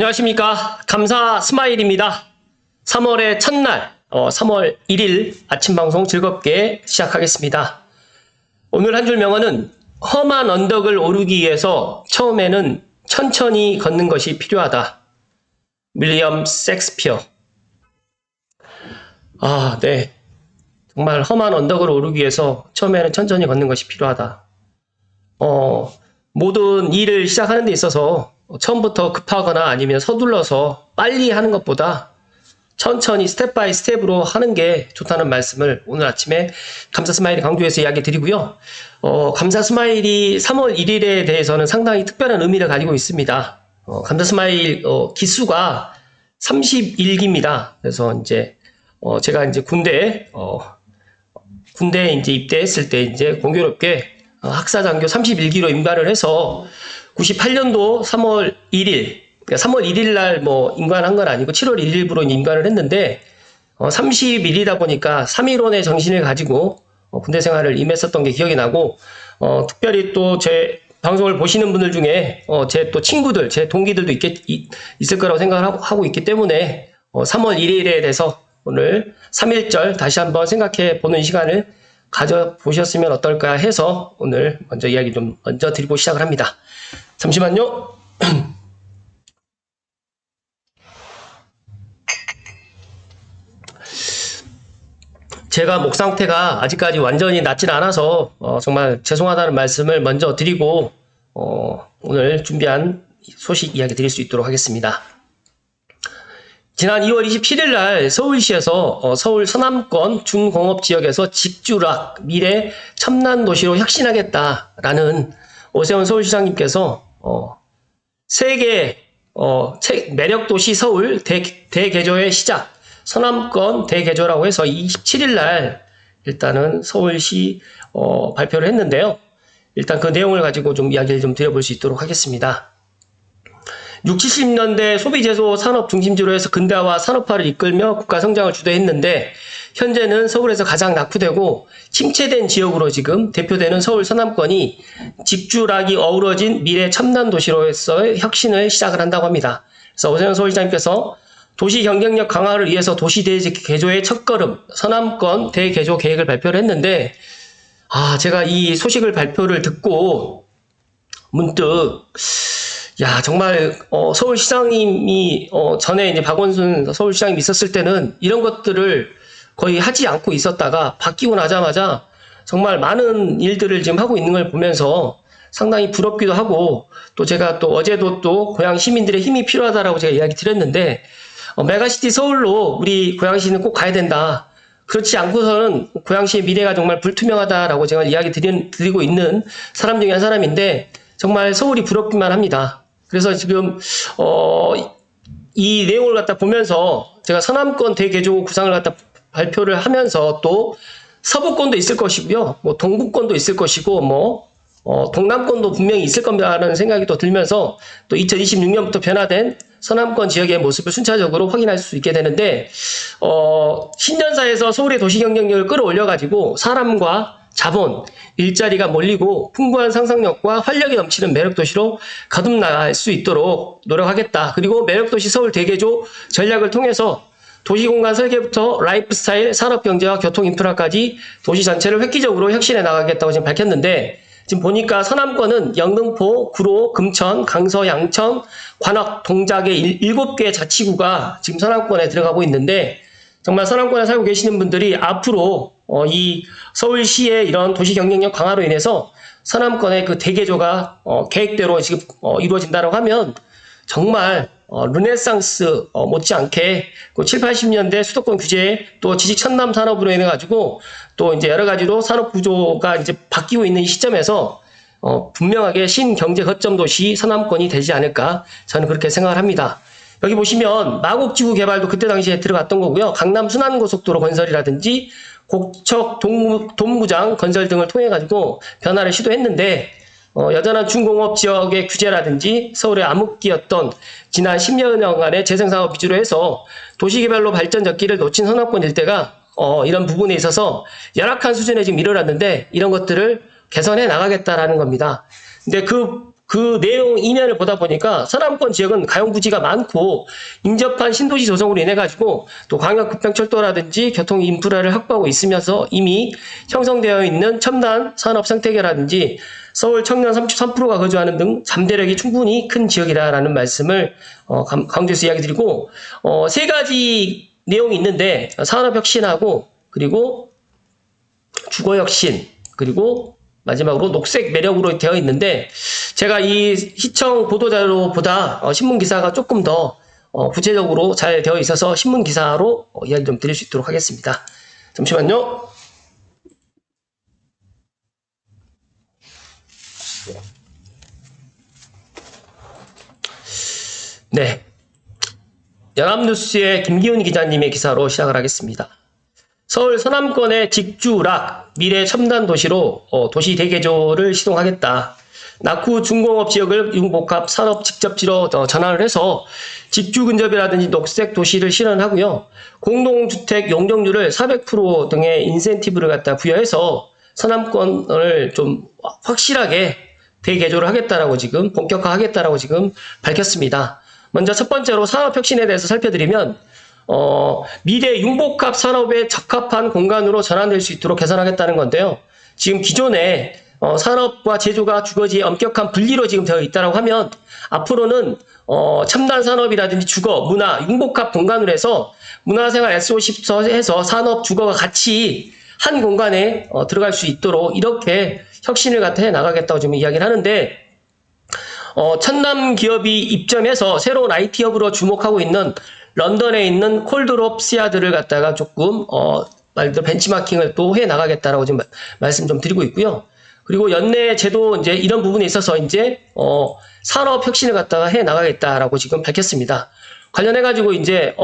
안녕하십니까. 감사 스마일입니다. 3월의 첫날 3월 1일 아침 방송 즐겁게 시작하겠습니다. 오늘 한 줄 명언은 험한 언덕을 오르기 위해서 처음에는 천천히 걷는 것이 필요하다. 윌리엄 셰익스피어. 네. 정말 험한 언덕을 오르기 위해서 처음에는 천천히 걷는 것이 필요하다. 모든 일을 시작하는 데 있어서 처음부터 급하거나 아니면 서둘러서 빨리 하는 것보다 천천히 스텝 바이 스텝으로 하는 게 좋다는 말씀을 오늘 아침에 감사 스마일이 강조해서 이야기 드리고요. 감사 스마일이 3월 1일에 대해서는 상당히 특별한 의미를 가지고 있습니다. 감사 스마일 기수가 31기입니다. 그래서 이제 제가 이제 군대에 이제 입대했을 때 이제 공교롭게 학사장교 31기로 임관을 해서 98년도 3월 1일, 그러니까 3월 1일 날 임관한 건 아니고 7월 1일부로 임관을 했는데 30일이다 보니까 3.1원의 정신을 가지고 군대 생활을 임했었던 게 기억이 나고 특별히 또 제 방송을 보시는 분들 중에 제 또 친구들, 제 동기들도 있을 거라고 생각을 하고 있기 때문에 3월 1일에 대해서 오늘 3.1절 다시 한번 생각해 보는 시간을 가져보셨으면 어떨까 해서 오늘 먼저 이야기 좀 먼저 드리고 시작을 합니다. 잠시만요. 제가 목 상태가 아직까지 완전히 낫진 않아서 정말 죄송하다는 말씀을 먼저 드리고 오늘 준비한 소식 이야기 드릴 수 있도록 하겠습니다. 지난 2월 27일 날 서울시에서 서울 서남권 중공업지역에서 직주락 미래 첨단 도시로 혁신하겠다라는 오세훈 서울시장님께서 세계 매력도시 서울 대개조의 시작 서남권 대개조라고 해서 27일 날 일단은 서울시 발표를 했는데요. 일단 그 내용을 가지고 좀 이야기를 좀 드려볼 수 있도록 하겠습니다. 60, 70년대 소비재소 산업 중심지로 해서 근대화 산업화를 이끌며 국가 성장을 주도했는데 현재는 서울에서 가장 낙후되고 침체된 지역으로 지금 대표되는 서울 서남권이 직주락이 어우러진 미래 첨단 도시로서의 혁신을 시작을 한다고 합니다. 그래서 오세훈 서울시장님께서 도시 경쟁력 강화를 위해서 도시 대개조의 첫걸음 서남권 대개조 계획을 발표를 했는데 제가 이 소식을 발표를 듣고 문득 정말 서울시장님이 전에 이제 박원순 서울시장님이 있었을 때는 이런 것들을 거의 하지 않고 있었다가 바뀌고 나자마자 정말 많은 일들을 지금 하고 있는 걸 보면서 상당히 부럽기도 하고 또 제가 또 어제도 또 고양 시민들의 힘이 필요하다라고 제가 이야기 드렸는데 메가시티 서울로 우리 고양시는 꼭 가야 된다. 그렇지 않고서는 고양시의 미래가 정말 불투명하다라고 제가 이야기 드리고 있는 사람 중에 한 사람인데 정말 서울이 부럽기만 합니다. 그래서 지금 이 내용을 갖다 보면서 제가 서남권 대개조 구상을 갖다 발표를 하면서 또 서부권도 있을 것이고요. 동부권도 있을 것이고 동남권도 분명히 있을 겁니다라는 생각이 또 들면서 또 2026년부터 변화된 서남권 지역의 모습을 순차적으로 확인할 수 있게 되는데 신년사에서 서울의 도시 경쟁력을 끌어올려가지고 사람과 자본, 일자리가 몰리고 풍부한 상상력과 활력이 넘치는 매력도시로 거듭날 수 있도록 노력하겠다. 그리고 매력도시 서울 대개조 전략을 통해서 도시공간 설계부터 라이프스타일, 산업경제와 교통인프라까지 도시 전체를 획기적으로 혁신해 나가겠다고 지금 밝혔는데 지금 보니까 서남권은 영등포, 구로, 금천, 강서, 양천, 관악, 동작의 7개 자치구가 지금 서남권에 들어가고 있는데 정말 서남권에 살고 계시는 분들이 앞으로 이 서울시의 이런 도시 경쟁력 강화로 인해서 서남권의 그 대개조가 계획대로 지금 이루어진다고 하면 정말 르네상스 못지않게 그 7, 80년대 수도권 규제 또 지식 첨단 산업으로 인해 가지고 또 이제 여러 가지로 산업 구조가 이제 바뀌고 있는 이 시점에서 분명하게 신경제 거점 도시 서남권이 되지 않을까 저는 그렇게 생각을 합니다. 여기 보시면 마곡지구 개발도 그때 당시에 들어갔던 거고요. 강남 순환고속도로 건설이라든지 곡척 동무장 건설 등을 통해 가지고 변화를 시도했는데 여전한 중공업 지역의 규제라든지 서울의 암흑기였던 지난 10년여간의 재생사업 위주로 해서 도시개발로 발전 적기를 놓친 서남권 일대가 이런 부분에 있어서 열악한 수준에 지금 이르렀는데 이런 것들을 개선해 나가겠다라는 겁니다. 근데 그 그 내용 이면을 보다 보니까 서남권 지역은 가용부지가 많고 인접한 신도시 조성으로 인해 가지고 또 광역급행철도라든지 교통 인프라를 확보하고 있으면서 이미 형성되어 있는 첨단 산업 생태계라든지 서울 청년 33%가 거주하는 등 잠재력이 충분히 큰 지역이다라는 말씀을 강조해서 이야기 드리고, 세 가지 내용이 있는데 산업 혁신하고 그리고 주거 혁신 그리고 마지막으로 녹색 매력으로 되어 있는데, 제가 이 시청 보도자료보다 신문 기사가 조금 더 구체적으로 잘 되어 있어서 신문 기사로 이야기 좀 드릴 수 있도록 하겠습니다. 잠시만요. 네, 연합뉴스의 김기훈 기자님의 기사로 시작을 하겠습니다. 서울 서남권의 직주락 미래 첨단 도시로 도시 대개조를 시동하겠다. 낙후 중공업 지역을 융복합 산업 직접지로 전환을 해서 직주 근접이라든지 녹색 도시를 실현하고요. 공동주택 용적률을 400% 등의 인센티브를 갖다 부여해서 서남권을 좀 확실하게 대개조를 하겠다라고 지금 본격화하겠다라고 지금 밝혔습니다. 먼저 첫 번째로 산업 혁신에 대해서 살펴드리면 미래 융복합 산업에 적합한 공간으로 전환될 수 있도록 개선하겠다는 건데요. 지금 기존에 산업과 제조가 주거지의 엄격한 분리로 지금 되어 있다고 하면 앞으로는 첨단 산업이라든지 주거, 문화, 융복합 공간으로 해서 문화생활 SOC부터 해서 산업, 주거가 같이 한 공간에 들어갈 수 있도록 이렇게 혁신을 갖다 해 나가겠다고 지금 이야기를 하는데, 첨단 기업이 입점해서 새로운 IT 업으로 주목하고 있는 런던에 있는 콜드롭 시아드를 갖다가 조금 말 그대로 벤치마킹을 또 해 나가겠다라고 지금 말씀 좀 드리고 있고요. 그리고 연내 제도 이제 이런 부분에 있어서 이제 산업 혁신을 갖다가 해 나가겠다라고 지금 밝혔습니다. 관련해 가지고 이제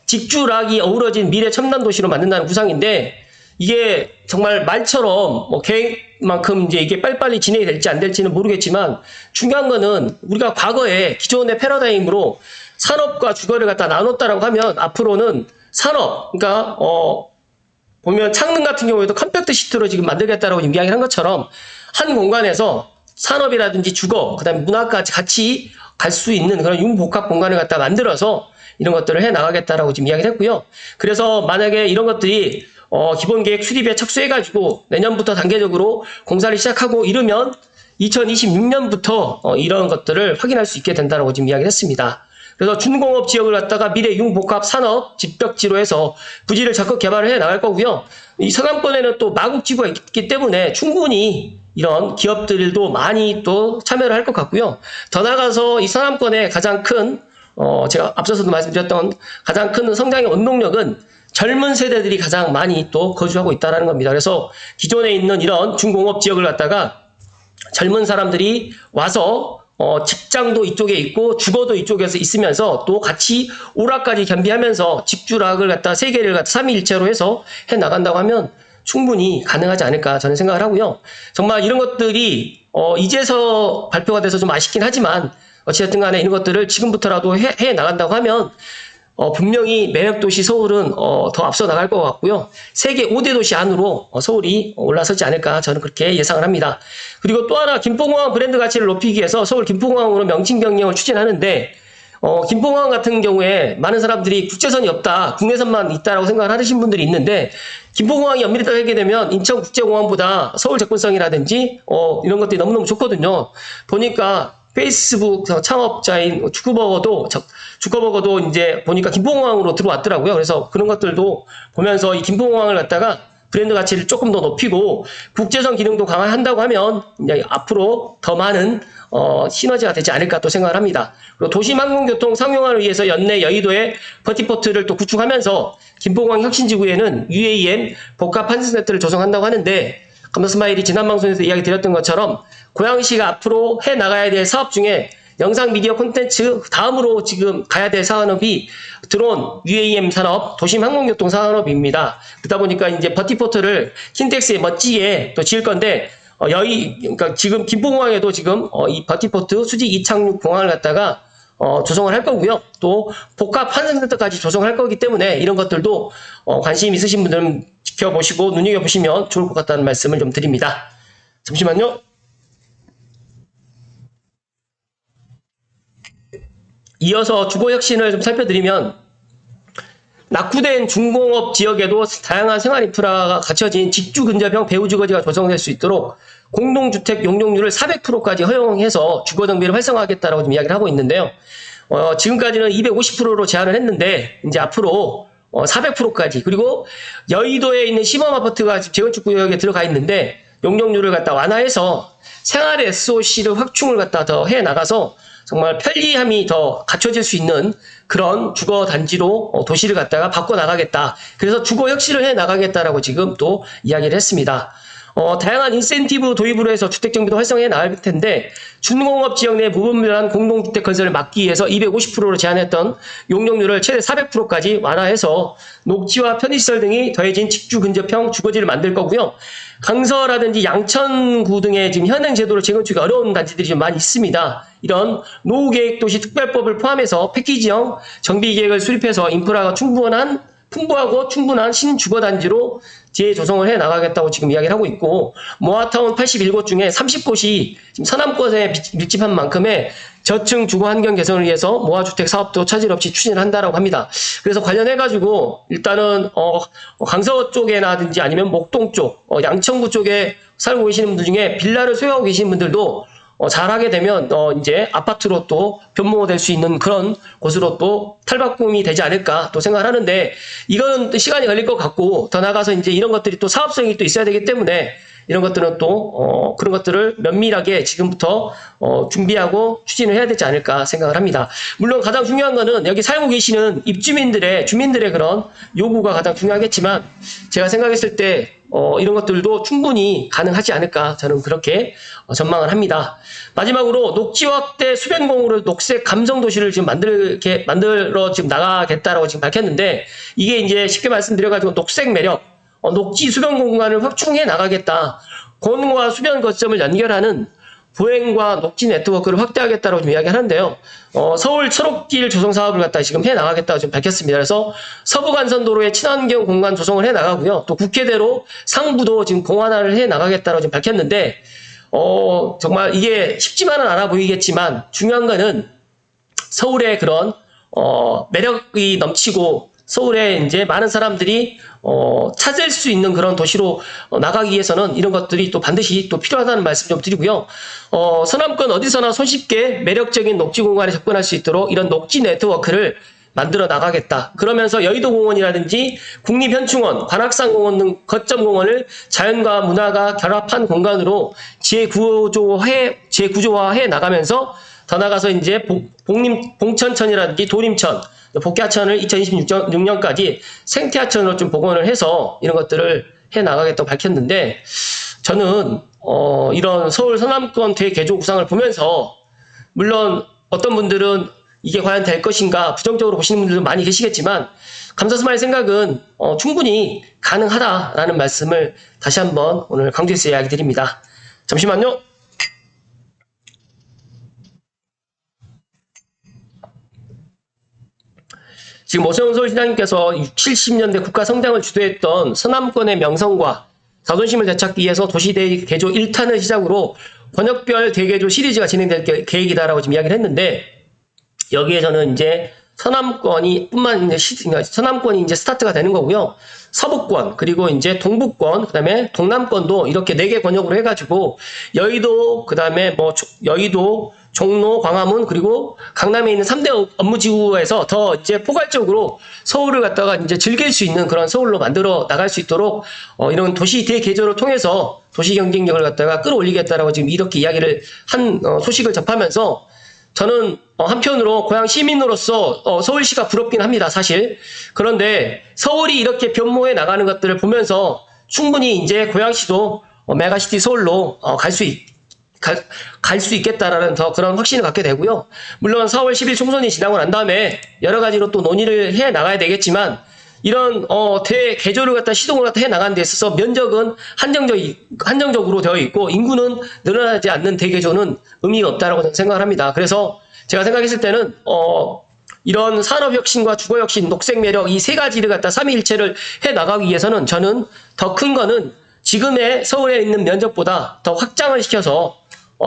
직주락이 어우러진 미래 첨단 도시로 만든다는 구상인데, 이게 정말 말처럼 계획만큼 이제 이게 빨리빨리 진행이 될지 안 될지는 모르겠지만, 중요한 거는 우리가 과거에 기존의 패러다임으로 산업과 주거를 갖다 나눴다라고 하면 앞으로는 산업, 그러니까 보면 창릉 같은 경우에도 컴팩트 시트로 지금 만들겠다라고 이야기를 한 것처럼 한 공간에서 산업이라든지 주거, 그다음에 문화까지 같이 갈 수 있는 그런 융복합 공간을 갖다 만들어서 이런 것들을 해 나가겠다라고 지금 이야기를 했고요. 그래서 만약에 이런 것들이 기본계획 수립에 착수해가지고 내년부터 단계적으로 공사를 시작하고 이르면 2026년부터 이런 것들을 확인할 수 있게 된다라고 지금 이야기를 했습니다. 그래서 준공업 지역을 갖다가 미래 융복합 산업 집벽지로 해서 부지를 적극 개발을 해 나갈 거고요. 이 서남권에는 또 마국지구가 있기 때문에 충분히 이런 기업들도 많이 또 참여를 할 것 같고요. 더 나아가서 이 서남권의 가장 큰 제가 앞서서도 말씀드렸던 가장 큰 성장의 원동력은 젊은 세대들이 가장 많이 또 거주하고 있다는 겁니다. 그래서 기존에 있는 이런 중공업 지역을 갖다가 젊은 사람들이 와서 직장도 이쪽에 있고 주거도 이쪽에서 있으면서 또 같이 오락까지 겸비하면서 직주락을 갖다 세 개를 갖다 삼위일체로 해서 해 나간다고 하면 충분히 가능하지 않을까 저는 생각을 하고요. 정말 이런 것들이 이제서 발표가 돼서 좀 아쉽긴 하지만 어찌됐든 간에 이런 것들을 지금부터라도 해 나간다고 하면 분명히 매력도시 서울은 더 앞서 나갈 것 같고요. 세계 5대 도시 안으로 서울이 올라서지 않을까 저는 그렇게 예상을 합니다. 그리고 또 하나 김포공항 브랜드 가치를 높이기 위해서 서울 김포공항으로 명칭 변경을 추진하는데, 김포공항 같은 경우에 많은 사람들이 국제선이 없다, 국내선만 있다라고 생각을 하시는 분들이 있는데, 김포공항이 연밀하게 되면 인천국제공항보다 서울 접근성이라든지 이런 것들이 너무너무 좋거든요. 보니까 페이스북 창업자인 주커버거도 이제 보니까 김포공항으로 들어왔더라고요. 그래서 그런 것들도 보면서 이 김포공항을 갖다가 브랜드 가치를 조금 더 높이고 국제선 기능도 강화한다고 하면 이제 앞으로 더 많은 시너지가 되지 않을까 또 생각을 합니다. 그리고 도심항공교통 상용화를 위해서 연내 여의도에 버티포트를 또 구축하면서 김포공항 혁신지구에는 UAM 복합 환승센터를 조성한다고 하는데, 감사스마일이 지난 방송에서 이야기 드렸던 것처럼 고양시가 앞으로 해 나가야 될 사업 중에 영상 미디어 콘텐츠 다음으로 지금 가야 될 산업이 드론, UAM 산업, 도심 항공교통 산업입니다. 그러다 보니까 이제 버티포트를 킨텍스에 멋지게 또 지을 건데, 그러니까 지금 김포공항에도 지금 이 버티포트 수직 이착륙 공항을 갖다가 조성을 할 거고요. 또 복합 환승센터까지 조성할 거기 때문에 이런 것들도 관심 있으신 분들은 지켜보시고 눈여겨보시면 좋을 것 같다는 말씀을 좀 드립니다. 잠시만요. 이어서 주거 혁신을 좀 살펴드리면 낙후된 중공업 지역에도 다양한 생활 인프라가 갖춰진 직주 근접형 배후주거지가 조성될 수 있도록 공동주택 용적률을 400%까지 허용해서 주거정비를 활성화하겠다라고 좀 이야기를 하고 있는데요. 지금까지는 250%로 제한을 했는데 이제 앞으로 400%까지, 그리고 여의도에 있는 시범 아파트가 지금 재건축 구역에 들어가 있는데 용적률을 갖다 완화해서 생활의 SOC를 확충을 갖다 더 해 나가서 정말 편리함이 더 갖춰질 수 있는 그런 주거 단지로 도시를 갖다가 바꿔 나가겠다. 그래서 주거 혁신을 해 나가겠다라고 지금 또 이야기를 했습니다. 다양한 인센티브 도입으로 해서 주택 정비도 활성화해 나갈 텐데 준공업 지역 내 무분별한 공동주택 건설을 막기 위해서 250%로 제한했던 용적률을 최대 400%까지 완화해서 녹지와 편의시설 등이 더해진 직주 근접형 주거지를 만들 거고요. 강서라든지 양천구 등의 지금 현행 제도로 재건축이 어려운 단지들이 좀 많이 있습니다. 이런 노후계획도시 특별법을 포함해서 패키지형 정비계획을 수립해서 인프라가 풍부하고 충분한 신주거단지로 재조성을 해 나가겠다고 지금 이야기를 하고 있고, 모아타운 81곳 중에 30곳이 지금 서남권에 밀집한 만큼의 저층 주거 환경 개선을 위해서 모아주택 사업도 차질 없이 추진을 한다라고 합니다. 그래서 관련해가지고 일단은 강서 쪽에나든지 아니면 목동 쪽, 양천구 쪽에 살고 계시는 분들 중에 빌라를 소유하고 계시는 분들도 잘하게 되면 이제 아파트로 또 변모될 수 있는 그런 곳으로 또 탈바꿈이 되지 않을까 또 생각을 하는데, 이건 또 시간이 걸릴 것 같고, 더 나가서 이제 이런 것들이 또 사업성이 또 있어야 되기 때문에 이런 것들은 또 그런 것들을 면밀하게 지금부터 준비하고 추진을 해야 되지 않을까 생각을 합니다. 물론 가장 중요한 거는 여기 살고 계시는 주민들의 그런 요구가 가장 중요하겠지만, 제가 생각했을 때 이런 것들도 충분히 가능하지 않을까 저는 그렇게 전망을 합니다. 마지막으로 녹지 확대 수변공으로 녹색 감성 도시를 지금 만들어 지금 나가겠다라고 지금 밝혔는데, 이게 이제 쉽게 말씀드려가지고 녹색 매력, 녹지 수변 공간을 확충해 나가겠다. 공원과 수변 거점을 연결하는 보행과 녹지 네트워크를 확대하겠다고 좀 이야기하는데요. 서울 철옥길 조성 사업을 갖다 지금 해 나가겠다고 지금 밝혔습니다. 그래서 서부간선도로의 친환경 공간 조성을 해 나가고요. 또 국회대로 상부도 지금 공원화를 해 나가겠다고 지금 밝혔는데, 정말 이게 쉽지만은 않아 보이겠지만 중요한 거는 서울의 그런 매력이 넘치고 서울에 이제 많은 사람들이 찾을 수 있는 그런 도시로 나가기 위해서는 이런 것들이 또 반드시 또 필요하다는 말씀 좀 드리고요. 서남권 어디서나 손쉽게 매력적인 녹지 공간에 접근할 수 있도록 이런 녹지 네트워크를 만들어 나가겠다. 그러면서 여의도공원이라든지 국립현충원, 관악산공원 등 거점 공원을 자연과 문화가 결합한 공간으로 재구조화해 나가면서 더 나가서 이제 봉천천이라든지 도림천, 복야천을 2026년까지 생태하천으로 좀 복원을 해서 이런 것들을 해 나가겠다고 밝혔는데, 저는 이런 서울 서남권 대개조 구상을 보면서 물론 어떤 분들은 이게 과연 될 것인가 부정적으로 보시는 분들도 많이 계시겠지만, 감사스마일 생각은 충분히 가능하다라는 말씀을 다시 한번 오늘 강조해서 이야기 드립니다. 잠시만요. 지금 오세훈 서울시장님께서 60, 70년대 국가 성장을 주도했던 서남권의 명성과 자존심을 되찾기 위해서 도시대개조 1탄을 시작으로 권역별 대개조 시리즈가 진행될 계획이다라고 지금 이야기를 했는데, 여기에 저는 이제 서남권이 이제 스타트가 되는 거고요. 서부권, 그리고 이제 동부권, 그다음에 동남권도 이렇게 4개 권역으로 해가지고 여의도, 그다음에 여의도, 종로, 광화문, 그리고 강남에 있는 3대 업무지구에서 더 이제 포괄적으로 서울을 갖다가 이제 즐길 수 있는 그런 서울로 만들어 나갈 수 있도록 이런 도시 대개조를 통해서 도시 경쟁력을 갖다가 끌어올리겠다라고 지금 이렇게 이야기를 한 소식을 접하면서, 저는 한편으로 고향 시민으로서 서울시가 부럽긴 합니다, 사실. 그런데 서울이 이렇게 변모해 나가는 것들을 보면서 충분히 이제 고향시도 메가시티 서울로 갈 수 있겠다라는 더 그런 확신을 갖게 되고요. 물론 4월 10일 총선이 지나고 난 다음에 여러 가지로 또 논의를 해 나가야 되겠지만, 이런 대개조를 갖다 시동을 갖다 해 나가는 데 있어서 면적은 한정적으로 되어 있고 인구는 늘어나지 않는 대개조는 의미가 없다라고 저는 생각을 합니다. 그래서 제가 생각했을 때는 이런 산업혁신과 주거혁신, 녹색매력 이 세 가지를 갖다 삼위일체를 해 나가기 위해서는 저는 더 큰 거는 지금의 서울에 있는 면적보다 더 확장을 시켜서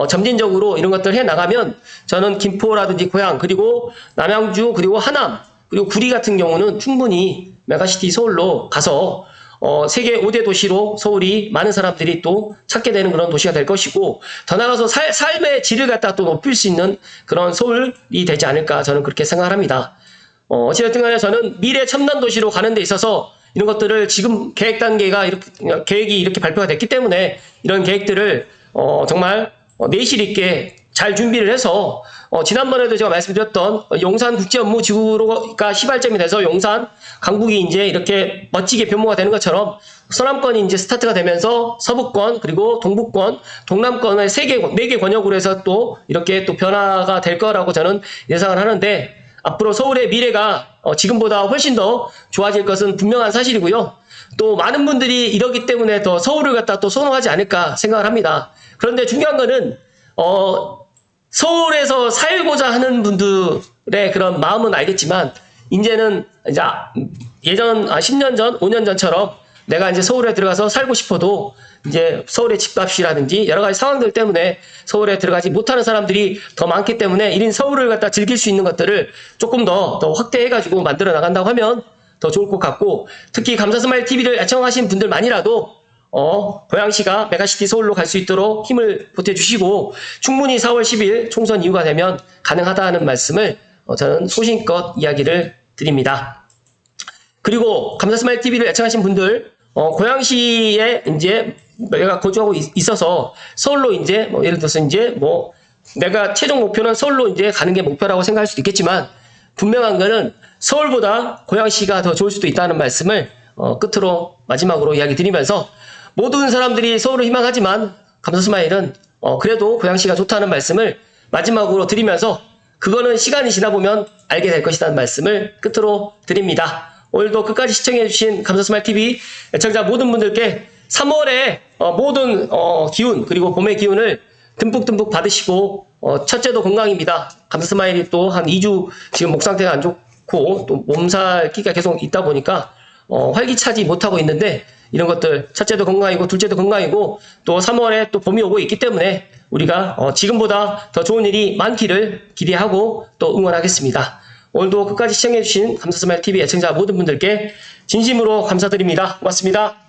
점진적으로 이런 것들 해 나가면 저는 김포라든지 고양 그리고 남양주 그리고 하남 그리고 구리 같은 경우는 충분히 메가시티 서울로 가서 세계 5대 도시로 서울이 많은 사람들이 또 찾게 되는 그런 도시가 될 것이고 더 나아가서 삶의 질을 갖다 또 높일 수 있는 그런 서울이 되지 않을까 저는 그렇게 생각합니다. 어찌됐든 간에 저는 미래 첨단 도시로 가는 데 있어서 이런 것들을 지금 계획이 이렇게 발표가 됐기 때문에 이런 계획들을 정말 내실 있게 잘 준비를 해서 지난번에도 제가 말씀드렸던 용산국제업무지구가 시발점이 돼서 용산, 강북이 이제 이렇게 멋지게 변모가 되는 것처럼 서남권이 이제 스타트가 되면서 서부권 그리고 동부권, 동남권의 4개 권역으로 해서 또 이렇게 또 변화가 될 거라고 저는 예상을 하는데 앞으로 서울의 미래가 지금보다 훨씬 더 좋아질 것은 분명한 사실이고요. 또 많은 분들이 이러기 때문에 더 서울을 갖다 또 선호하지 않을까 생각을 합니다. 그런데 중요한 거는 서울에서 살고자 하는 분들의 그런 마음은 알겠지만 이제는 이제 예전 10년 전, 5년 전처럼 내가 이제 서울에 들어가서 살고 싶어도 이제 서울의 집값이라든지 여러 가지 상황들 때문에 서울에 들어가지 못하는 사람들이 더 많기 때문에 1인 서울을 갖다 즐길 수 있는 것들을 조금 더 확대해가지고 만들어 나간다고 하면 더 좋을 것 같고 특히 감사스마일 TV를 애청하신 분들만이라도 고양시가 메가시티 서울로 갈 수 있도록 힘을 보태주시고 충분히 4월 10일 총선 이후가 되면 가능하다는 말씀을 저는 소신껏 이야기를 드립니다. 그리고 감사스마일 TV를 애청하신 분들 고양시에 이제 내가 거주하고 있어서 서울로 이제 예를 들어서 이제 내가 최종 목표는 서울로 이제 가는 게 목표라고 생각할 수도 있겠지만 분명한 거는 서울보다 고양시가 더 좋을 수도 있다는 말씀을 끝으로 마지막으로 이야기 드리면서 모든 사람들이 서울을 희망하지만 감사스마일은 그래도 고양시가 좋다는 말씀을 마지막으로 드리면서 그거는 시간이 지나 보면 알게 될 것이라는 말씀을 끝으로 드립니다. 오늘도 끝까지 시청해주신 감사스마일TV 애청자 모든 분들께 3월에 모든 기운 그리고 봄의 기운을 듬뿍듬뿍 받으시고 첫째도 건강입니다. 감사스마일이 또 한 2주 지금 목 상태가 안 좋고 또 몸살기가 계속 있다 보니까 활기차지 못하고 있는데 이런 것들 첫째도 건강이고 둘째도 건강이고 또 3월에 또 봄이 오고 있기 때문에 우리가 지금보다 더 좋은 일이 많기를 기대하고 또 응원하겠습니다. 오늘도 끝까지 시청해주신 감사스마일TV 애청자 모든 분들께 진심으로 감사드립니다. 고맙습니다.